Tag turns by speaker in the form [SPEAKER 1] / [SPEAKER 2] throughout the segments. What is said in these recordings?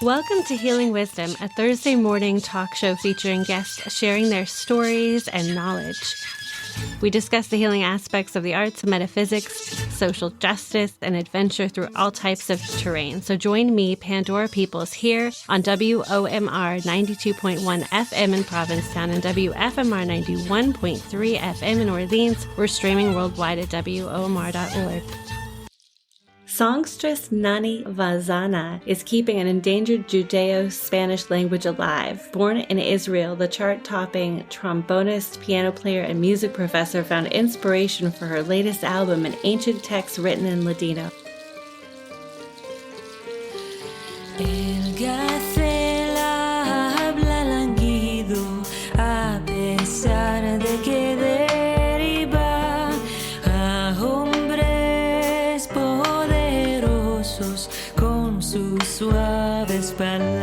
[SPEAKER 1] Welcome to Healing Wisdom, a Thursday morning talk show featuring guests sharing their stories and knowledge. We discuss the healing aspects of the arts, metaphysics, social justice, and adventure through all types of terrain. So join me, Pandora Peoples, here on WOMR 92.1 FM in Provincetown and WFMR 91.3 FM in Orleans. We're streaming worldwide at WOMR.org. Songstress Nani Vazana is keeping an endangered Judeo Spanish language alive. Born in Israel, the chart-topping trombonist, piano player, and music professor found inspiration for her latest album in ancient texts written in Ladino.
[SPEAKER 2] El gacela habla languido a pesar de que deriva a hombres poderosos con sus suaves palabras.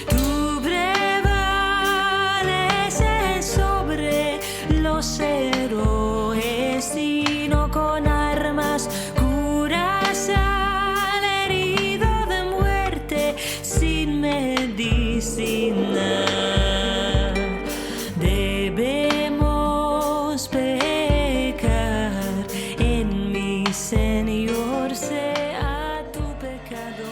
[SPEAKER 2] Tú prevaleces sobre los héroes y no con armas curas al herido de muerte sin medicina. Debemos pecar en mi Señor, sea tu pecado.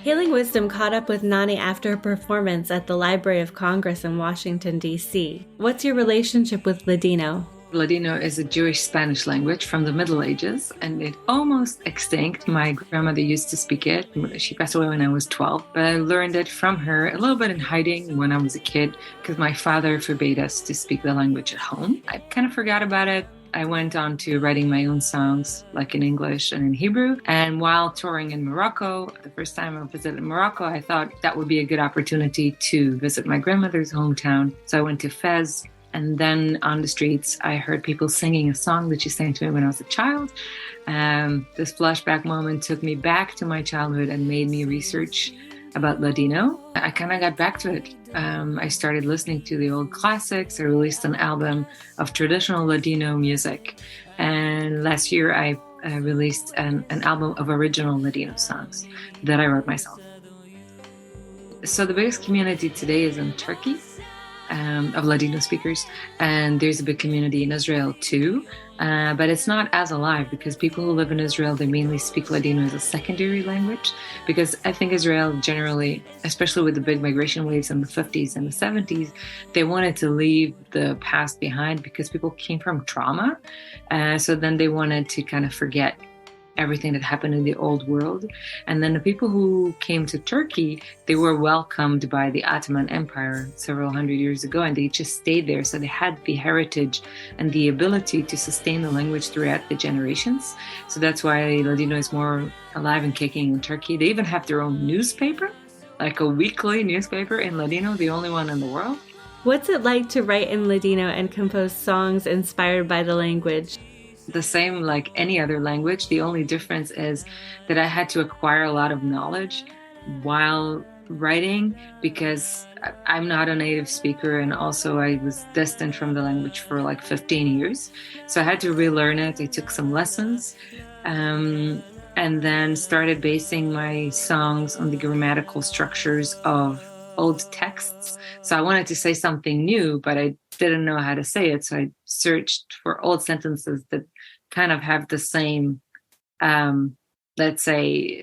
[SPEAKER 1] Healing Wisdom caught up with Nani after her performance at the Library of Congress in Washington, D.C. What's your relationship with Ladino?
[SPEAKER 3] Ladino is a Jewish Spanish language from the Middle Ages, and it almost extinct. My grandmother used to speak it. She passed away when I was 12, but I learned it from her a little bit in hiding when I was a kid because my father forbade us to speak the language at home. I kind of forgot about it. I went on to writing my own songs, like in English and in Hebrew. And while touring in Morocco, the first time I visited Morocco, I thought that would be a good opportunity to visit my grandmother's hometown. So I went to Fez. And then on the streets, I heard people singing a song that she sang to me when I was a child. This flashback moment took me back to my childhood and made me research about Ladino. I kind of got back to it. I started listening to the old classics. I released an album of traditional Ladino music. And last year, I released an album of original Ladino songs that I wrote myself. So the biggest community today is in Turkey. Of Ladino speakers, and there's a big community in Israel too, but it's not as alive because people who live in Israel, they mainly speak Ladino as a secondary language, because I think Israel generally, especially with the big migration waves in the 50s and the 70s, they wanted to leave the past behind because people came from trauma, so then they wanted to kind of forget everything that happened in the old world. And then the people who came to Turkey, they were welcomed by the Ottoman Empire several hundred years ago, and they just stayed there. So they had the heritage and the ability to sustain the language throughout the generations. So that's why Ladino is more alive and kicking in Turkey. They even have their own newspaper, like a weekly newspaper in Ladino, the only one in the world.
[SPEAKER 1] What's it like to write in Ladino and compose songs inspired by the language?
[SPEAKER 3] The same like any other language. The only difference is that I had to acquire a lot of knowledge while writing because I'm not a native speaker, and also I was distant from the language for like 15 years. So I had to relearn it. I took some lessons and then started basing my songs on the grammatical structures of old texts. So I wanted to say something new, but I didn't know how to say it. So I searched for old sentences that kind of have the same, let's say,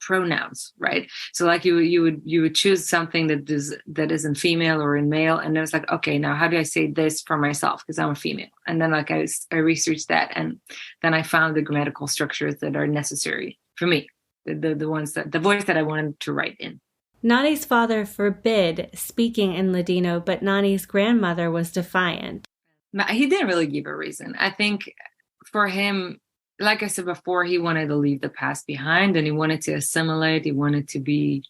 [SPEAKER 3] pronouns, right? So like you would choose something that is in female or in male, and then it's like, okay, now how do I say this for myself because I'm a female? And then like I researched that, and then I found the grammatical structures that are necessary for me, the ones that the voice that I wanted to write in.
[SPEAKER 1] Nani's father forbid speaking in Ladino, but Nani's grandmother was defiant.
[SPEAKER 3] He didn't really give a reason. I think for him, like I said before, he wanted to leave the past behind, and he wanted to assimilate. He wanted to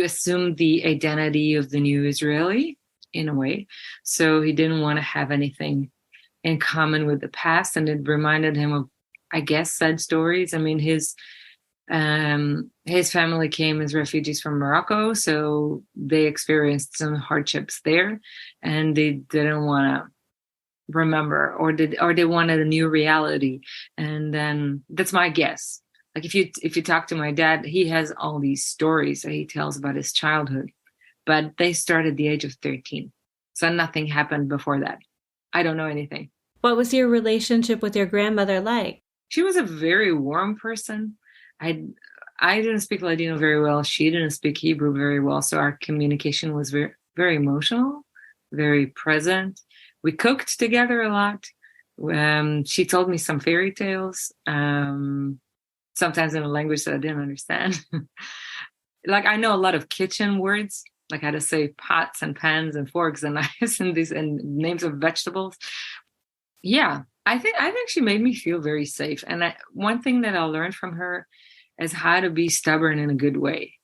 [SPEAKER 3] assume the identity of the new Israeli in a way. So he didn't want to have anything in common with the past. And it reminded him of, I guess, sad stories. I mean, his family came as refugees from Morocco, so they experienced some hardships there, and they didn't want to remember, or they wanted a new reality. And then that's my guess. like if you talk to my dad, he has all these stories that he tells about his childhood, but they start at the age of 13. So nothing happened before that. I don't know anything.
[SPEAKER 1] What was your relationship with your grandmother like?
[SPEAKER 3] She was a very warm person. I didn't speak Ladino very well. She didn't speak Hebrew very well. So our communication was very, very emotional, very present. We cooked together a lot. She told me some fairy tales, sometimes in a language that I didn't understand. Like I know a lot of kitchen words, like how to say pots and pans and forks and knives and these and names of vegetables. Yeah, I think she made me feel very safe. And one thing that I learned from her is how to be stubborn in a good way.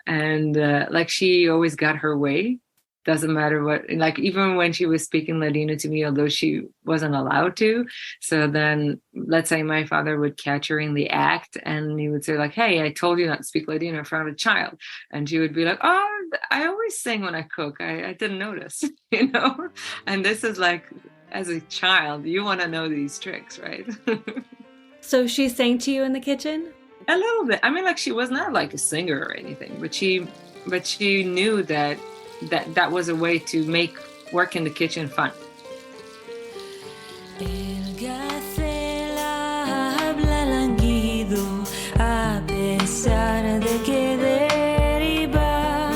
[SPEAKER 3] And like she always got her way. Doesn't matter what, like even when she was speaking Ladino to me, although she wasn't allowed to. So then let's say my father would catch her in the act and he would say like, hey, I told you not to speak Ladino in front of a child. And she would be like, oh, I always sing when I cook. I didn't notice, you know? And this is like, as a child, you want to know these tricks, right?
[SPEAKER 1] So she sang to you in the kitchen?
[SPEAKER 3] A little bit. I mean, like she was not like a singer or anything, but she knew that was a way to make work in the kitchen fun.
[SPEAKER 2] El gacela habla languido a pesar de que deriva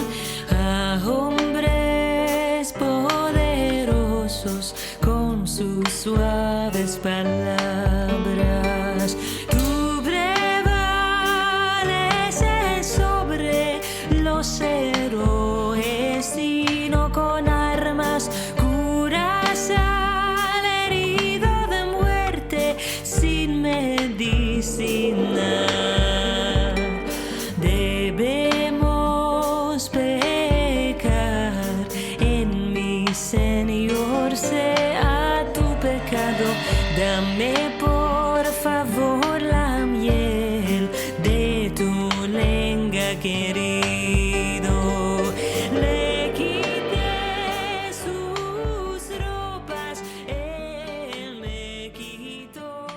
[SPEAKER 2] a hombres poderosos con sus suaves palabras. Tú prevaleces sobre los héroes y no con armas curas al herido de muerte sin medicina. Debemos pecar en mi Señor, sea tu pecado. Dame por favor la miel de tu lengua querido. Le quité sus ropas, él me quitó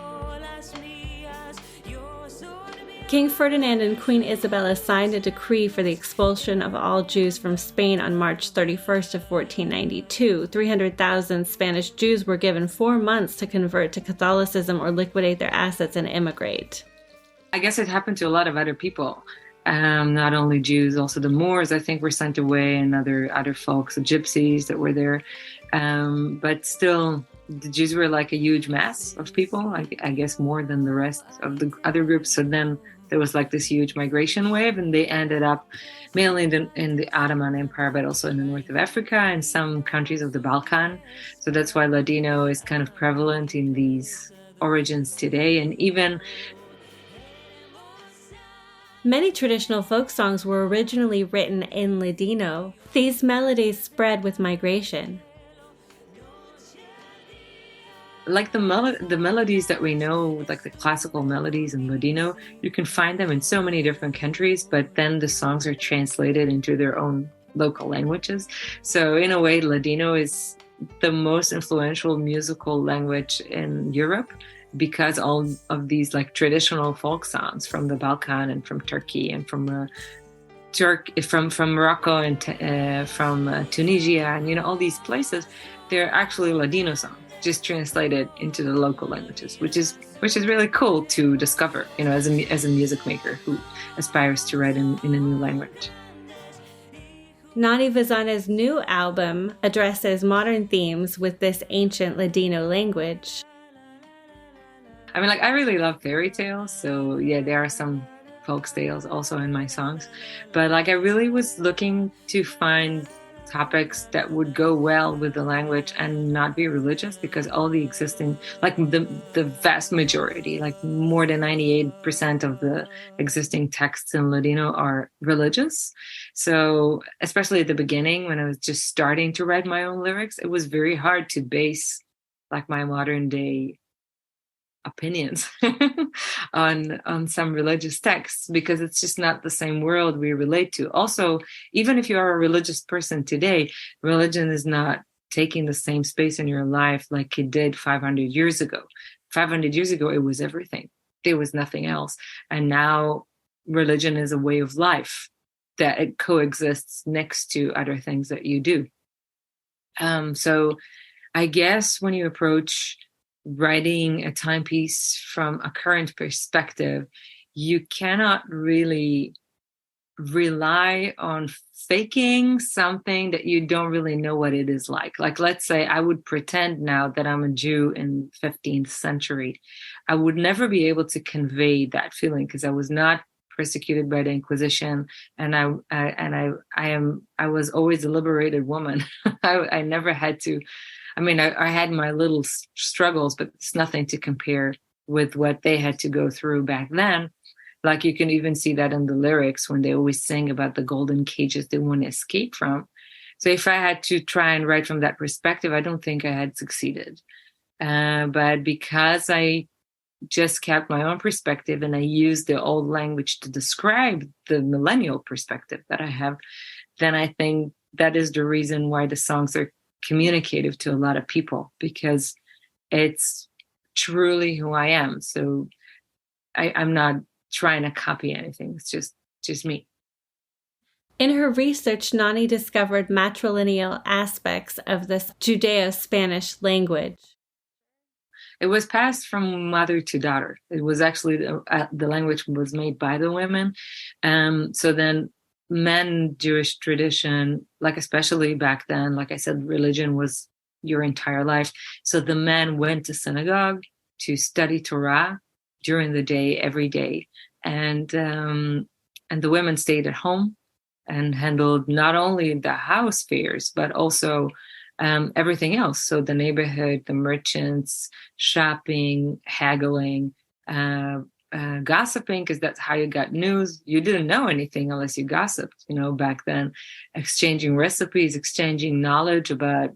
[SPEAKER 2] las mías. Yo sorbí.
[SPEAKER 1] King Ferdinand and Queen Isabella signed a decree for the expulsion of all Jews from Spain on March 31st of 1492. 300,000 Spanish Jews were given 4 months to convert to Catholicism or liquidate their assets and immigrate.
[SPEAKER 3] I guess it happened to a lot of other people. Not only Jews, also the Moors, I think, were sent away, and other folks, the gypsies that were there. But still, the Jews were like a huge mass of people, I guess more than the rest of the other groups. So then there was like this huge migration wave, and they ended up mainly in the Ottoman Empire, but also in the north of Africa and some countries of the Balkan. So that's why Ladino is kind of prevalent in these origins today. And even
[SPEAKER 1] many traditional folk songs were originally written in Ladino. These melodies spread with migration.
[SPEAKER 3] like the melodies that we know, like the classical melodies in Ladino, you can find them in so many different countries, but then the songs are translated into their own local languages. So in a way, Ladino is the most influential musical language in Europe, because all of these like traditional folk songs from the Balkan and from Turkey and from Morocco and from Tunisia and all these places, they're actually Ladino songs, just translated into the local languages, which is really cool to discover, as a music maker who aspires to write in a new language.
[SPEAKER 1] Nani Vazana's new album addresses modern themes with this ancient Ladino language.
[SPEAKER 3] I mean, I really love fairy tales, so yeah, there are some folk tales also in my songs, but I really was looking to find topics that would go well with the language and not be religious, because all the existing, the vast majority, more than 98% of the existing texts in Ladino are religious. So especially at the beginning, when I was just starting to write my own lyrics, it was very hard to base my modern day opinions on some religious texts, because it's just not the same world we relate to. Also, even if you are a religious person today, religion is not taking the same space in your life like it did 500 years ago. 500 years ago, it was everything. there was nothing else. And now religion is a way of life that it coexists next to other things that you do. So I guess when you approach writing a timepiece from a current perspective, you cannot really rely on faking something that you don't really know what it is like. Like, let's say I would pretend now that I'm a Jew in 15th century. I would never be able to convey that feeling because I was not persecuted by the Inquisition, and I was always a liberated woman. I never had to. I mean, I had my little struggles, but it's nothing to compare with what they had to go through back then. Like, you can even see that in the lyrics when they always sing about the golden cages they want to escape from. So if I had to try and write from that perspective, I don't think I had succeeded. But because I just kept my own perspective and I used the old language to describe the millennial perspective that I have, then I think that is the reason why the songs are communicative to a lot of people, because it's truly who I am. So I'm not trying to copy anything. It's just me.
[SPEAKER 1] In her research, Nani discovered matrilineal aspects of this Judeo-Spanish language.
[SPEAKER 3] It was passed from mother to daughter. It was actually the language was made by the women. So then men, Jewish tradition, like especially back then, like I said, religion was your entire life. So the men went to synagogue to study Torah during the day, every day. And the women stayed at home and handled not only the house affairs, but also everything else. So the neighborhood, the merchants, shopping, haggling, gossiping, because that's how you got news. You didn't know anything unless you gossiped, back then. Exchanging recipes, exchanging knowledge about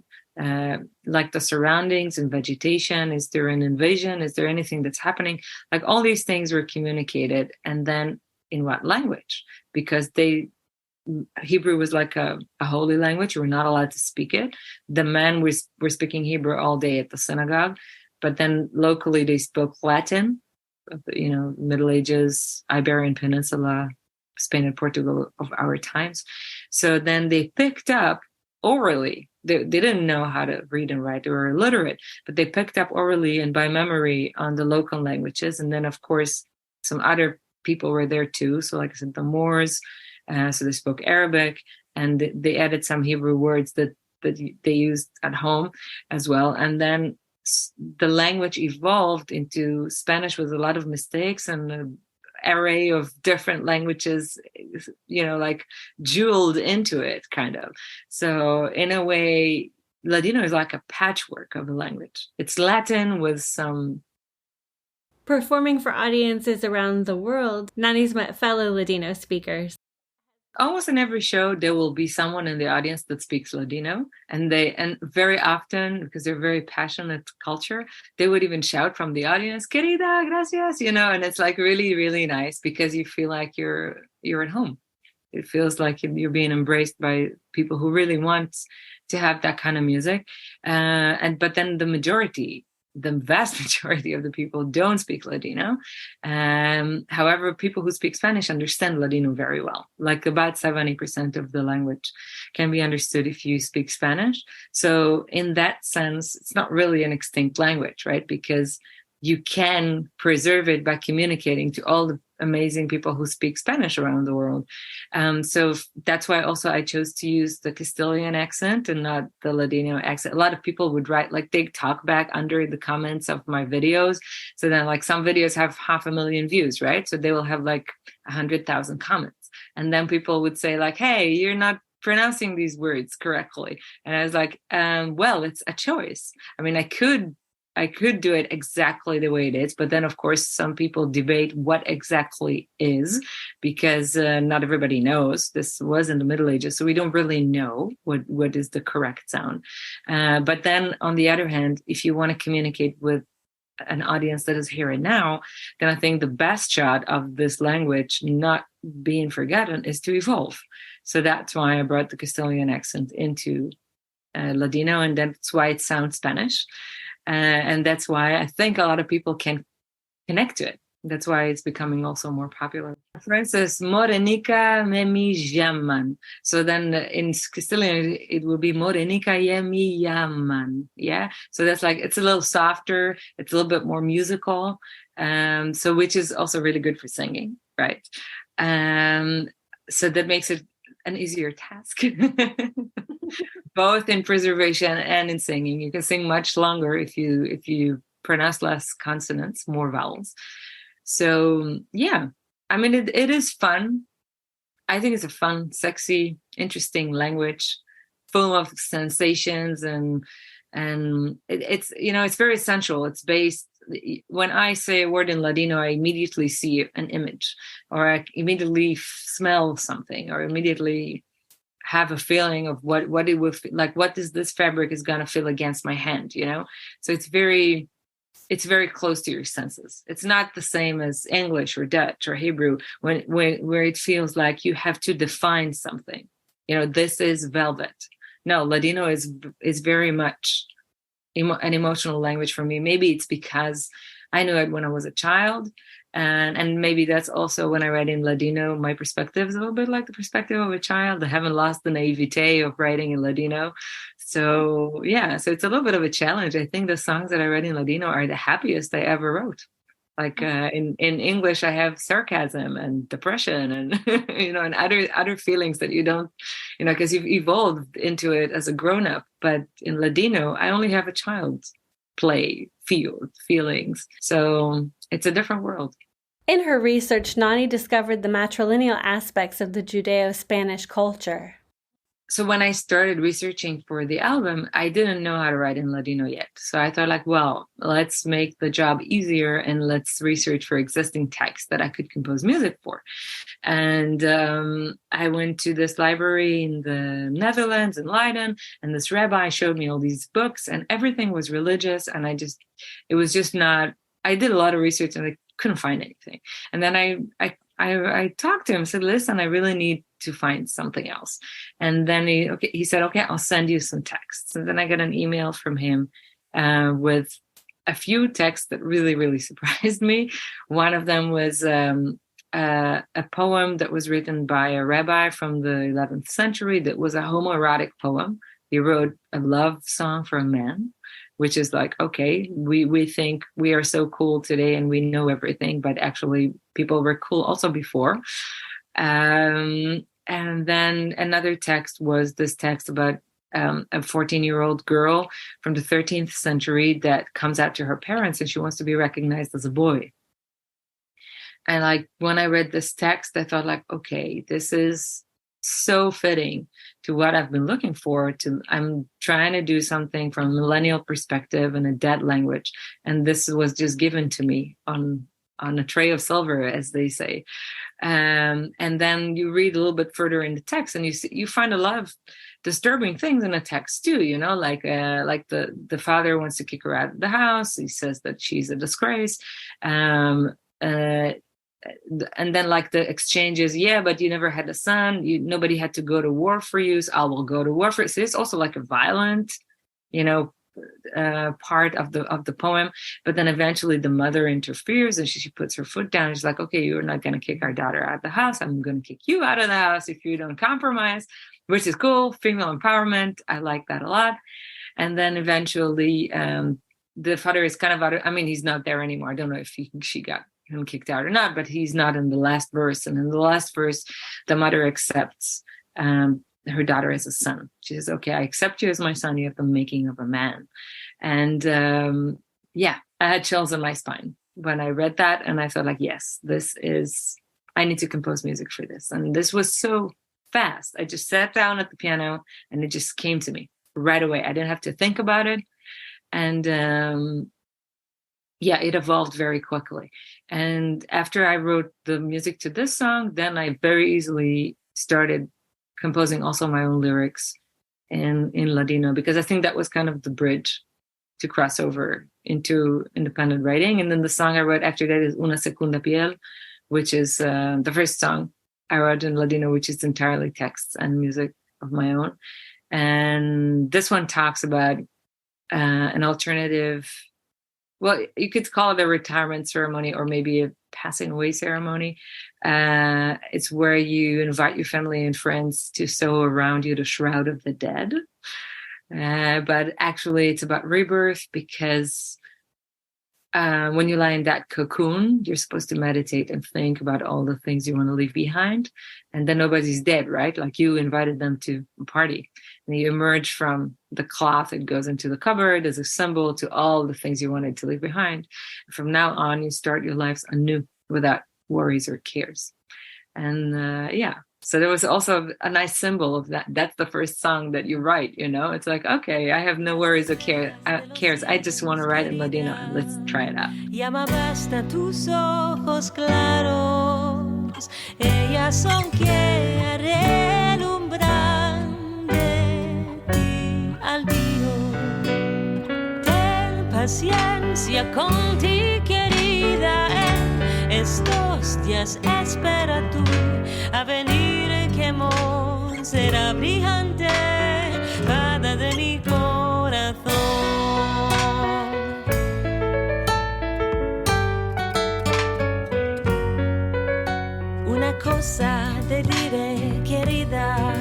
[SPEAKER 3] like the surroundings and vegetation. Is there an invasion? Is there anything that's happening? Like, all these things were communicated. And then in what language? Because Hebrew was like a holy language. You were not allowed to speak it. The men were speaking Hebrew all day at the synagogue, but then locally they spoke Latin, Middle Ages, Iberian Peninsula, Spain and Portugal of our times. So then they picked up orally. They didn't know how to read and write. They were illiterate, but they picked up orally and by memory on the local languages. And then, of course, some other people were there too. So like I said, the Moors, so they spoke Arabic, and they added some Hebrew words that they used at home as well. And then the language evolved into Spanish with a lot of mistakes and an array of different languages, like jeweled into it, kind of. So in a way, Ladino is like a patchwork of a language. It's Latin with some...
[SPEAKER 1] Performing for audiences around the world, Nani's met fellow Ladino speakers.
[SPEAKER 3] Almost in every show, there will be someone in the audience that speaks Ladino, and very often, because they're very passionate culture, they would even shout from the audience, "Querida, gracias," and it's like really, really nice because you feel like you're at home. It feels like you're being embraced by people who really want to have that kind of music, but then the vast majority of the people don't speak Ladino. However, people who speak Spanish understand Ladino very well. Like about 70% of the language can be understood if you speak Spanish. So in that sense, it's not really an extinct language, right? Because you can preserve it by communicating to all the amazing people who speak Spanish around the world. So that's why also I chose to use the Castilian accent and not the Ladino accent. A lot of people would write, like, they talk back under the comments of my videos. So then, like, some videos have 500,000 views, right? So they will have like 100,000 comments. And then people would say like, "Hey, you're not pronouncing these words correctly." And I was like, well, it's a choice. I mean, I could do it exactly the way it is, but then of course some people debate what exactly is, because not everybody knows. This was in the Middle Ages, so we don't really know what is the correct sound. But then on the other hand, if you want to communicate with an audience that is here and now, then I think the best shot of this language not being forgotten is to evolve. So that's why I brought the Castilian accent into Ladino, and that's why it sounds Spanish. And that's why I think a lot of people can connect to it. That's why it's becoming also more popular. For instance, Morenica me llaman. So then in Castilian, it will be Morenica me llaman. Yeah. So that's like, it's a little softer. It's a little bit more musical. So which is also really good for singing, right? So that makes it an easier task, both in preservation and in singing. You can sing much longer if you pronounce less consonants, more vowels. So yeah, I mean, it is fun. I think it's a fun, sexy, interesting language, full of sensations, and it's it's very sensual. It's based. When I say a word in Ladino, I immediately see an image, or I immediately smell something, or immediately have a feeling of what it would feel like. What is this fabric is gonna feel against my hand? So it's very close to your senses. It's not the same as English or Dutch or Hebrew where it feels like you have to define something. This is velvet. No, Ladino is very much an emotional language for me. Maybe it's because I knew it when I was a child. And maybe that's also when I read in Ladino, my perspective is a little bit like the perspective of a child. I haven't lost the naivete of writing in Ladino. So yeah, so it's a little bit of a challenge. I think the songs that I read in Ladino are the happiest I ever wrote. Like in English, I have sarcasm and depression and and other feelings that you don't, because you've evolved into it as a grown up. But in Ladino, I only have a child's feelings. So it's a different world.
[SPEAKER 1] In her research, Nani discovered the matrilineal aspects of the Judeo-Spanish culture.
[SPEAKER 3] So when I started researching for the album, I didn't know how to write in Ladino yet. So I thought well, let's make the job easier and let's research for existing texts that I could compose music for. And I went to this library in the Netherlands, in Leiden, and this rabbi showed me all these books and everything was religious. And I did a lot of research and I couldn't find anything. And then I talked to him, said, listen, I really need to find something else. And then he said, okay, I'll send you some texts. And then I got an email from him with a few texts that really, really surprised me. One of them was a poem that was written by a rabbi from the 11th century that was a homoerotic poem. He wrote a love song for a man, which is like, okay, we think we are so cool today and we know everything, but actually people were cool also before. And then another text was this text about a 14-year-old girl from the 13th century that comes out to her parents and she wants to be recognized as a boy. And when I read this text, I thought okay, this is so fitting to what I've been looking for. I'm trying to do something from a millennial perspective in a dead language. And this was just given to me on a tray of silver, as they say. And then you read a little bit further in the text and you find a lot of disturbing things in the text too, like the father wants to kick her out of the house. He says that she's a disgrace. And then the exchanges, yeah, but you never had a son. Nobody had to go to war for you. So I will go to war for you. So it's also like a violent, part of the poem. But then eventually the mother interferes and she puts her foot down. She's like, okay, you're not going to kick our daughter out of the house. I'm going to kick you out of the house if you don't compromise, which is cool. Female empowerment. I like that a lot. And then eventually the father is kind of out. He's not there anymore. I don't know if she got him kicked out or not, but he's not in the last verse. And in the last verse, the mother accepts her daughter as a son. She says, okay, I accept you as my son. You have the making of a man. And I had chills in my spine when I read that. And I thought yes, I need to compose music for this. And this was so fast. I just sat down at the piano and it just came to me right away. I didn't have to think about it. And it evolved very quickly. And after I wrote the music to this song, then I very easily started composing also my own lyrics in Ladino, because I think that was kind of the bridge to cross over into independent writing. And then the song I wrote after that is Una Segunda Piel, which is the first song I wrote in Ladino, which is entirely texts and music of my own. And this one talks about an alternative well, you could call it a retirement ceremony or maybe a passing away ceremony. It's where you invite your family and friends to sew around you the shroud of the dead. But actually, it's about rebirth because when you lie in that cocoon, you're supposed to meditate and think about all the things you want to leave behind. And then nobody's dead, right? Like you invited them to a party. And you emerge from the cloth, it goes into the cupboard as a symbol to all the things you wanted to leave behind. From now on, you start your lives anew without worries or cares. And so there was also a nice symbol of that. That's the first song that you write, It's like, okay, I have no worries or cares. I just want to write in Ladino and let's try it out.
[SPEAKER 2] Llama basta tus ojos claros, ellas son que relumbran de ti al Dios. Ten paciencia con ti, querida, en estos días espera tú a venir, que amor será brillante, fada de mi corazón. Una cosa te diré, querida,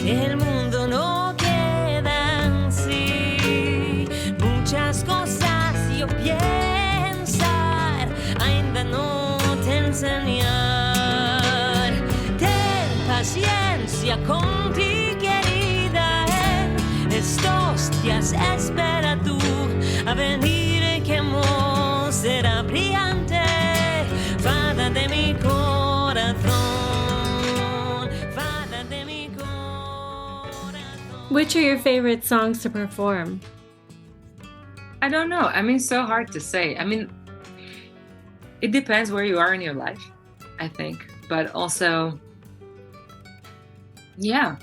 [SPEAKER 2] el mundo no queda así. Muchas cosas yo pensar, ainda no te enseñar. Ten paciencia con ti, querida, en estos días espera tú a venir, que amor será brillante, fada de mi corazón, fada de mi corazón.
[SPEAKER 1] Which are your favorite songs to perform?
[SPEAKER 3] I don't know. I mean, so hard to say. I mean, it depends where you are in your life, I think. But also, yeah.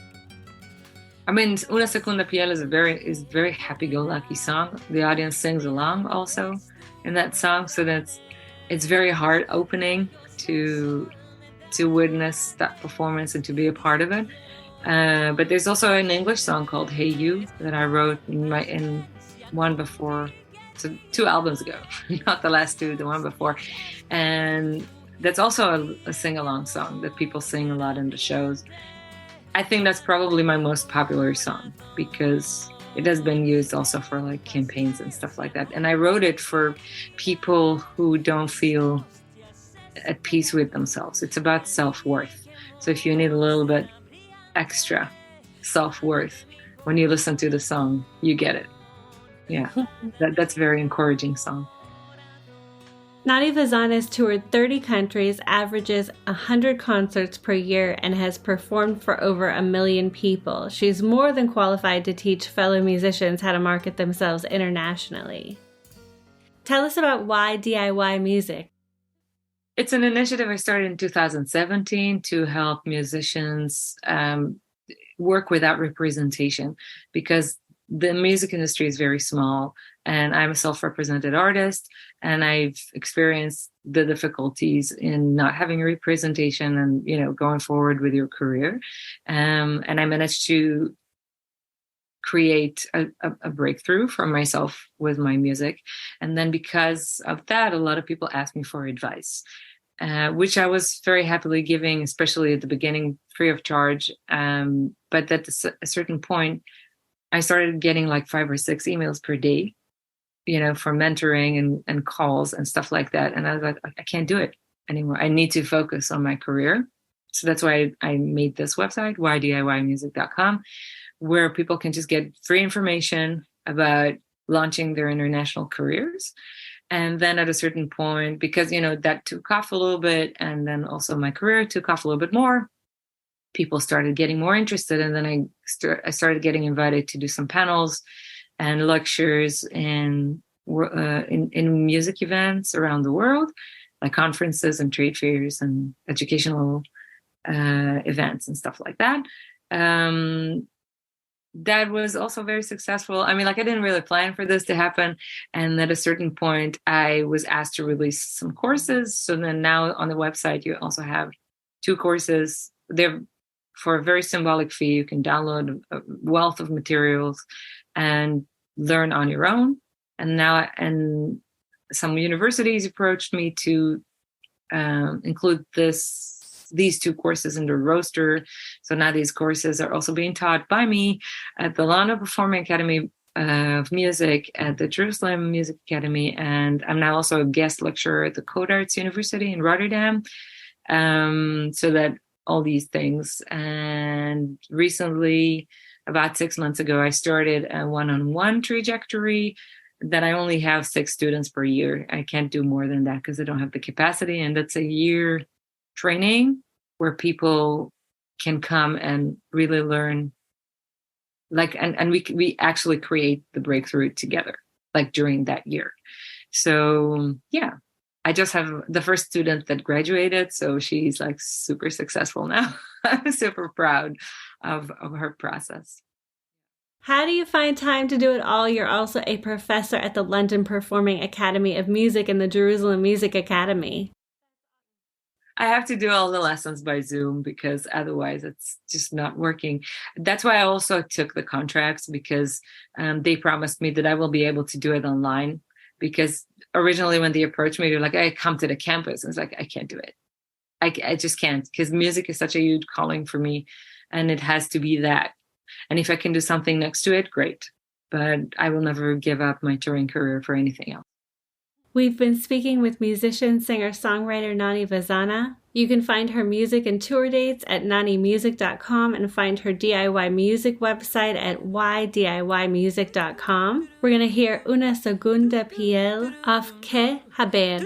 [SPEAKER 3] I mean, Una Segunda Piel is a very happy-go-lucky song. The audience sings along also in that song, so it's very heart opening to witness that performance and to be a part of it. But there's also an English song called Hey You that I wrote in one before, so 2 albums ago, not the last 2, the one before. And that's also a sing-along song that people sing a lot in the shows. I think that's probably my most popular song because it has been used also for like campaigns and stuff like that. And I wrote it for people who don't feel at peace with themselves. It's about self-worth. So if you need a little bit extra self-worth, when you listen to the song, you get it. Yeah, that's a very encouraging song.
[SPEAKER 1] Nani Vazana has toured 30 countries, averages 100 concerts per year, and has performed for over 1 million people. She's more than qualified to teach fellow musicians how to market themselves internationally. Tell us about why DIY music.
[SPEAKER 3] It's an initiative I started in 2017 to help musicians work without representation, because the music industry is very small and I'm a self-represented artist, and I've experienced the difficulties in not having a representation and, going forward with your career. And I managed to create a breakthrough for myself with my music. And then because of that, a lot of people asked me for advice, which I was very happily giving, especially at the beginning, free of charge. But at a certain point, I started getting like 5 or 6 emails per day, for mentoring and calls and stuff like that. And I was like, I can't do it anymore. I need to focus on my career. So that's why I made this website, whydiymusic.com, where people can just get free information about launching their international careers. And then at a certain point, because, that took off a little bit, and then also my career took off a little bit more, people started getting more interested. And then I started getting invited to do some panels and lectures in music events around the world, like conferences and trade fairs and educational events and stuff like that. That was also very successful. I mean, I didn't really plan for this to happen. And at a certain point, I was asked to release some courses. So then now on the website, you also have 2 courses. They're for a very symbolic fee. You can download a wealth of materials and learn on your own. and some universities approached me to include these two courses in the roster. So now these courses are also being taught by me at the London Performing Academy of Music, at the Jerusalem Music Academy, and I'm now also a guest lecturer at the Code Arts University in Rotterdam. So that all these things. And recently, about 6 months ago, I started a one-on-one trajectory that I only have 6 students per year. I can't do more than that because I don't have the capacity. And that's a year training where people can come and really learn, like, and we actually create the breakthrough together, like during that year. So yeah, I just have the first student that graduated, so she's like super successful now. I'm super proud of her process.
[SPEAKER 1] How do you find time to do it all? You're also a professor at the London Performing Academy of Music and the Jerusalem Music Academy.
[SPEAKER 3] I have to do all the lessons by Zoom because otherwise it's just not working. That's why I also took the contracts, because they promised me that I will be able to do it online. Because originally when they approached me, they're like, "I come to the campus." And it's like, I can't do it. I just can't, because music is such a huge calling for me and it has to be that. And if I can do something next to it, great. But I will never give up my touring career for anything else.
[SPEAKER 1] We've been speaking with musician, singer, songwriter Nani Vazana. You can find her music and tour dates at nanimusic.com and find her DIY music website at ydiymusic.com. We're going to hear Una Segunda Piel of Que Haber.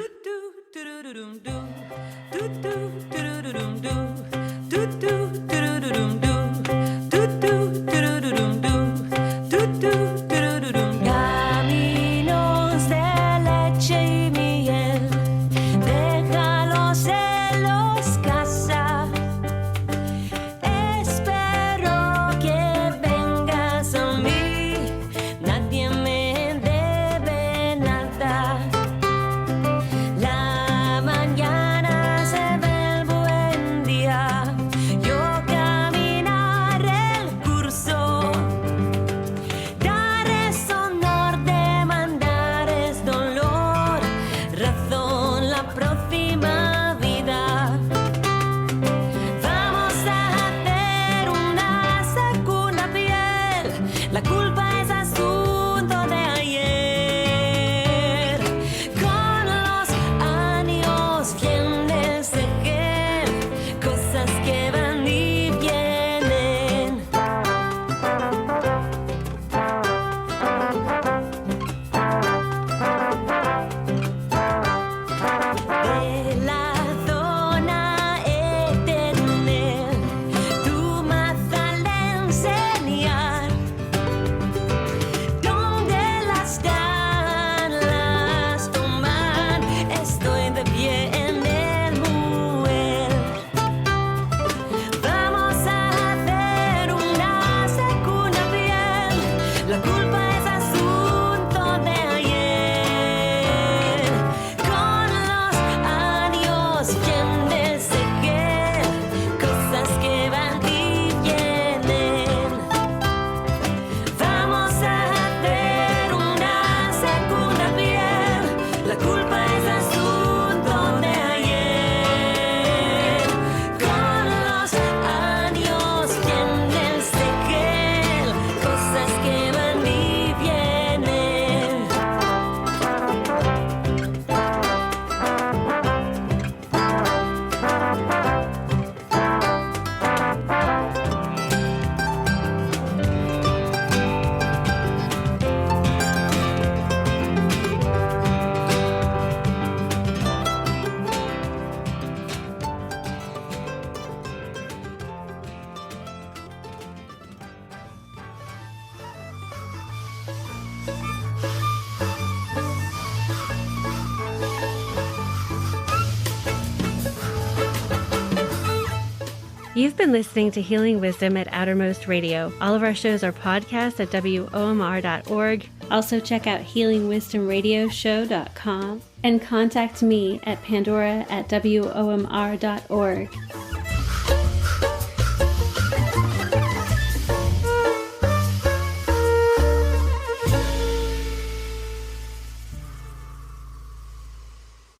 [SPEAKER 1] You've been listening to Healing Wisdom at Outermost Radio. All of our shows are podcasts at WOMR.org. Also check out healingwisdomradioshow.com and contact me at pandora@WOMR.org.